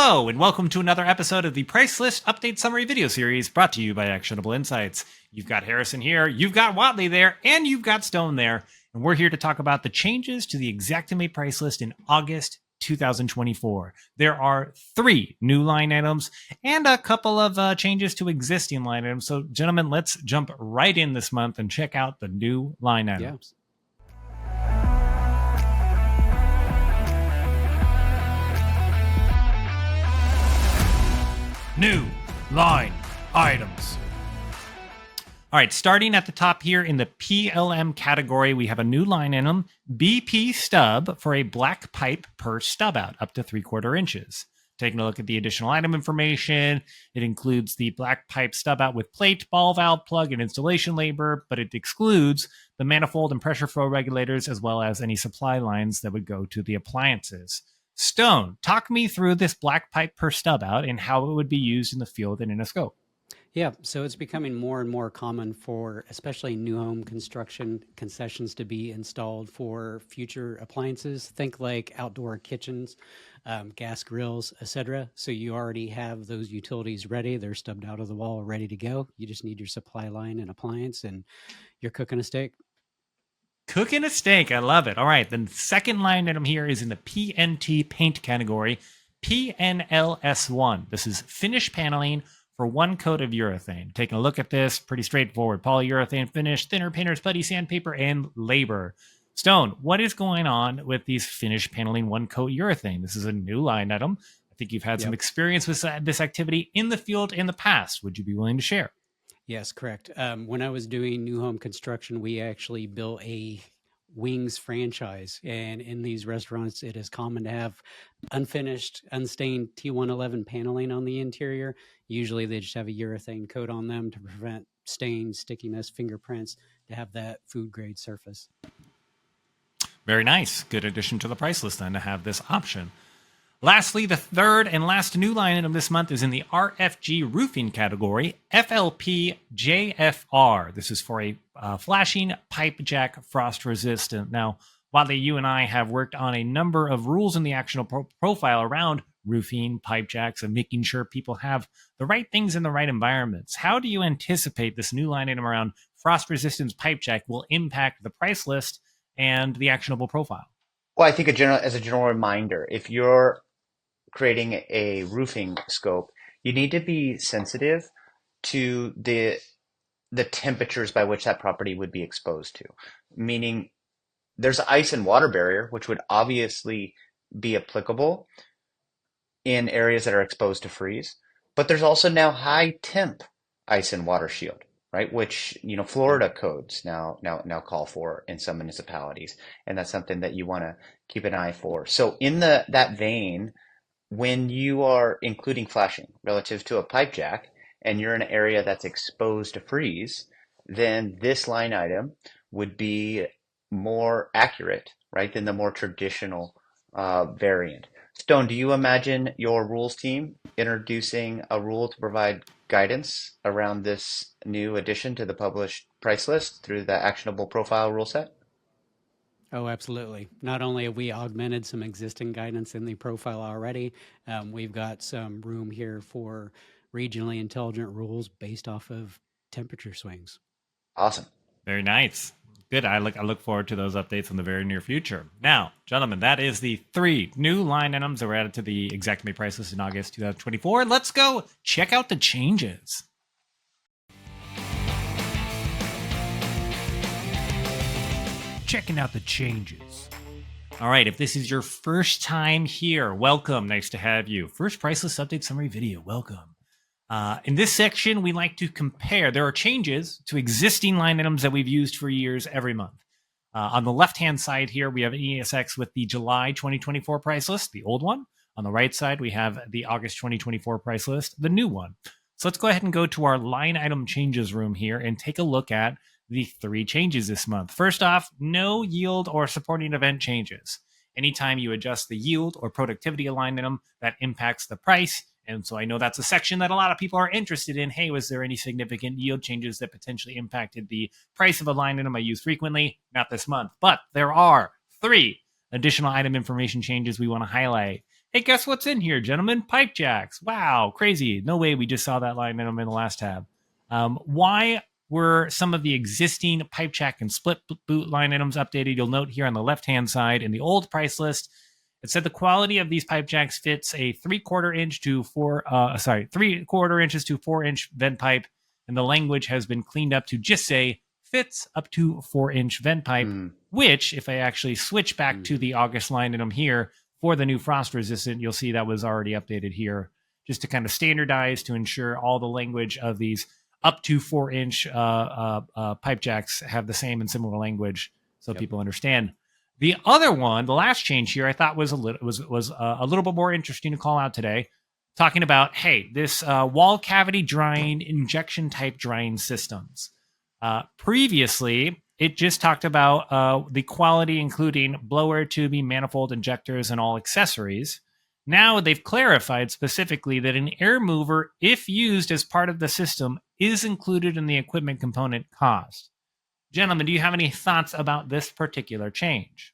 Hello, and welcome to another episode of the Price List Update Summary video series brought to you by Actionable Insights. You've got Harrison here, you've got Whatley there, and you've got Stone there. And we're here to talk about the changes to the Xactimate price list in August 2024. There are 3 new line items and a couple of changes to existing line items. So, gentlemen, let's jump right in this month and check out the new line items. Yeah. New line items. All right, starting at the top here in the PLM category, we have a new line item, BP stub for a black pipe per stub out, up to 3/4 inches. Taking a look at the additional item information, it includes the black pipe stub out with plate, ball valve, plug, and installation labor, but it excludes the manifold and pressure flow regulators, as well as any supply lines that would go to the appliances. Stone, talk me through this black pipe per stub out and how it would be used in the field and in a scope. Yeah, so it's becoming more and more common for especially new home construction concessions to be installed for future appliances. Think like outdoor kitchens, gas grills, etc. So you already have those utilities ready. They're stubbed out of the wall, ready to go. You just need your supply line and appliance, and you're cooking a steak. Cooking a steak. I love it. All right. The second line item here is in the PNT paint category, PNLS1. This is finish paneling for 1 coat of urethane. Taking a look at this, pretty straightforward. Polyurethane finish, thinner, painter's putty, sandpaper, and labor. Stone, what is going on with these finish paneling 1 coat urethane? This is a new line item. I think you've had some experience with this activity in the field in the past. Would you be willing to share? Yes, correct. When I was doing new home construction, we actually built a wings franchise. And in these restaurants, it is common to have unfinished, unstained T111 paneling on the interior. Usually they just have a urethane coat on them to prevent stains, stickiness, fingerprints, to have that food grade surface. Very nice. Good addition to the price list then to have this option. Lastly, the third and last new line item this month is in the RFG roofing category, FLPJSB. This is for a flashing pipe jack frost resistant. Now, Whatley, you and I have worked on a number of rules in the Actionable profile around roofing, pipe jacks, and making sure people have the right things in the right environments. How do you anticipate this new line item around frost resistance pipe jack will impact the price list and the Actionable profile? Well, I think as a general reminder, if you're creating a roofing scope, you need to be sensitive to the temperatures by which that property would be exposed to. Meaning there's an ice and water barrier, which would obviously be applicable in areas that are exposed to freeze. But there's also now high temp ice and water shield, right? Which, Florida codes now call for in some municipalities. And that's something that you want to keep an eye for. So in that vein, when you are including flashing relative to a pipe jack and you're in an area that's exposed to freeze, then this line item would be more accurate, right, than the more traditional variant. Stone, do you imagine your rules team introducing a rule to provide guidance around this new addition to the published price list through the Actionable profile rule set? Oh, absolutely. Not only have we augmented some existing guidance in the profile already, we've got some room here for regionally intelligent rules based off of temperature swings. Awesome. Very nice. Good. I look forward to those updates in the very near future. Now, gentlemen, that is the 3 new line items that were added to the Xactimate price list in August 2024. Let's go check out the changes. Checking out the changes. All right, if this is your first time here, welcome. Nice to have you. First price list update summary video. Welcome. In this section, we like to compare. There are changes to existing line items that we've used for years every month. On the left-hand side here, we have an ESX with the July 2024 price list, the old one. On the right side, we have the August 2024 price list, the new one. So let's go ahead and go to our line item changes room here and take a look at the 3 changes this month. First off, no yield or supporting event changes. Anytime you adjust the yield or productivity line item, that impacts the price. And so I know that's a section that a lot of people are interested in. Hey, was there any significant yield changes that potentially impacted the price of a line item I use frequently? Not this month, but there are 3 additional item information changes we want to highlight. Hey, guess what's in here, gentlemen? Pipe jacks. Wow, crazy. No way we just saw that line item in the last tab. Why were some of the existing pipe jack and split boot line items updated? You'll note here on the left-hand side in the old price list, it said the quality of these pipe jacks fits a 3/4 inch to 3/4 inches to 4-inch vent pipe, and the language has been cleaned up to just say fits up to 4-inch vent pipe, which, if I actually switch back to the August line item here for the new frost resistant, you'll see that was already updated here just to kind of standardize to ensure all the language of these up to 4-inch pipe jacks have the same and similar language so people understand. The other one, the last change here, I thought was a little bit more interesting to call out today, talking about, hey, this wall cavity drying injection type drying systems. Previously, it just talked about the quality, including blower, tubing, manifold, injectors, and all accessories. Now they've clarified specifically that an air mover, if used as part of the system, is included in the equipment component cost. Gentlemen, do you have any thoughts about this particular change?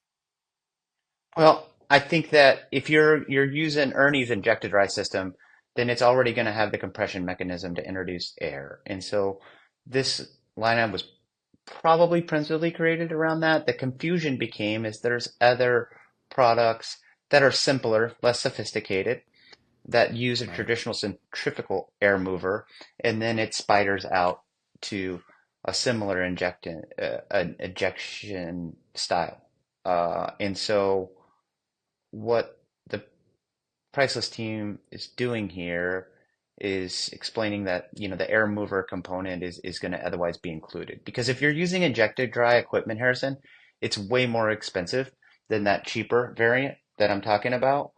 Well, I think that if you're using Ernie's injected dry system, then it's already going to have the compression mechanism to introduce air. And so this lineup was probably principally created around that. The confusion became is there's other products that are simpler, less sophisticated, that use a traditional centrifugal air mover, and then it spiders out to a similar ejection style. And so what the Priceless team is doing here is explaining that, the air mover component is going to otherwise be included. Because if you're using injected dry equipment, Harrison, it's way more expensive than that cheaper variant that I'm talking about.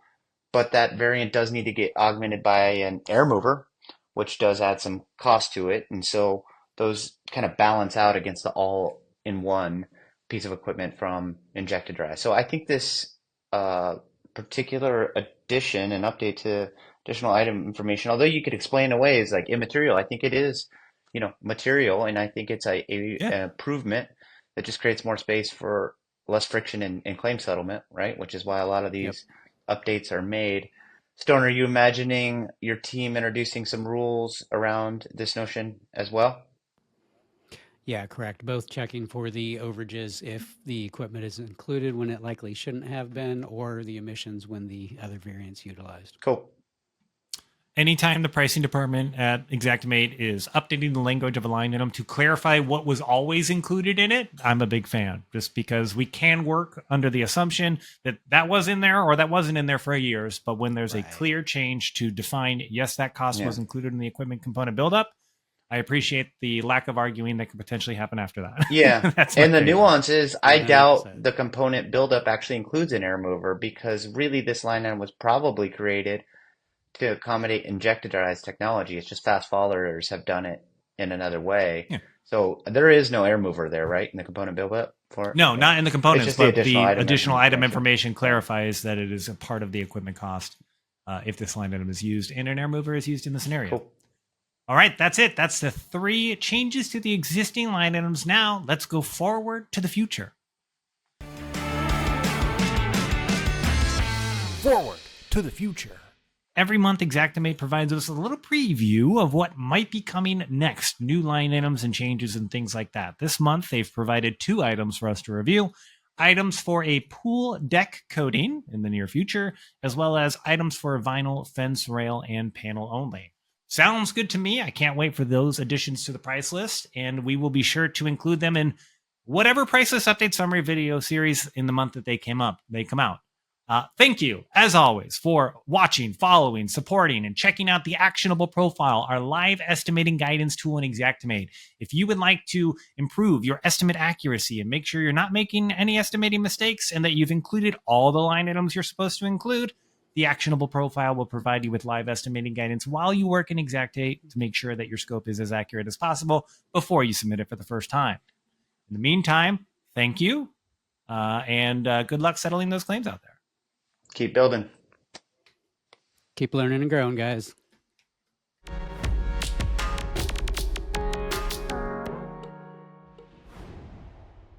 But that variant does need to get augmented by an air mover, which does add some cost to it. And so those kind of balance out against the all-in-one piece of equipment from injected dry. So I think this particular addition and update to additional item information, although you could explain away as like immaterial, I think it is, material, and I think it's an improvement that just creates more space for less friction in claim settlement, right? Which is why a lot of these updates are made. Stone, are you imagining your team introducing some rules around this notion as well? Yeah, correct. Both checking for the overages if the equipment is included when it likely shouldn't have been, or the emissions when the other variants utilized. Cool. Anytime the pricing department at Xactimate is updating the language of a line item to clarify what was always included in it, I'm a big fan, just because we can work under the assumption that that was in there or that wasn't in there for years. But when there's a clear change to define, yes, that cost was included in the equipment component buildup, I appreciate the lack of arguing that could potentially happen after that. Yeah. And the nuance is, I 100%. doubt the component buildup actually includes an air mover, because really this line item was probably created to accommodate injected dry technology. It's just fast followers have done it in another way. Yeah. So there is no air mover there, right, in the component buildup? No, not in the components, but the additional item information information clarifies that it is a part of the equipment cost if this line item is used and an air mover is used in the scenario. Cool. All right, that's it. That's the 3 changes to the existing line items. Now, let's go forward to the future. Forward to the future. Every month, Xactimate provides us a little preview of what might be coming next, new line items and changes and things like that. This month, they've provided 2 items for us to review. Items for a pool deck coating in the near future, as well as items for a vinyl fence rail and panel only. Sounds good to me. I can't wait for those additions to the price list, and we will be sure to include them in whatever price list update summary video series in the month that they come out. Thank you, as always, for watching, following, supporting, and checking out the Actionable Profile, our live estimating guidance tool in Xactimate. If you would like to improve your estimate accuracy and make sure you're not making any estimating mistakes and that you've included all the line items you're supposed to include, the Actionable Profile will provide you with live estimating guidance while you work in Xactimate to make sure that your scope is as accurate as possible before you submit it for the first time. In the meantime, thank you, and good luck settling those claims out there. Keep building. Keep learning and growing, guys.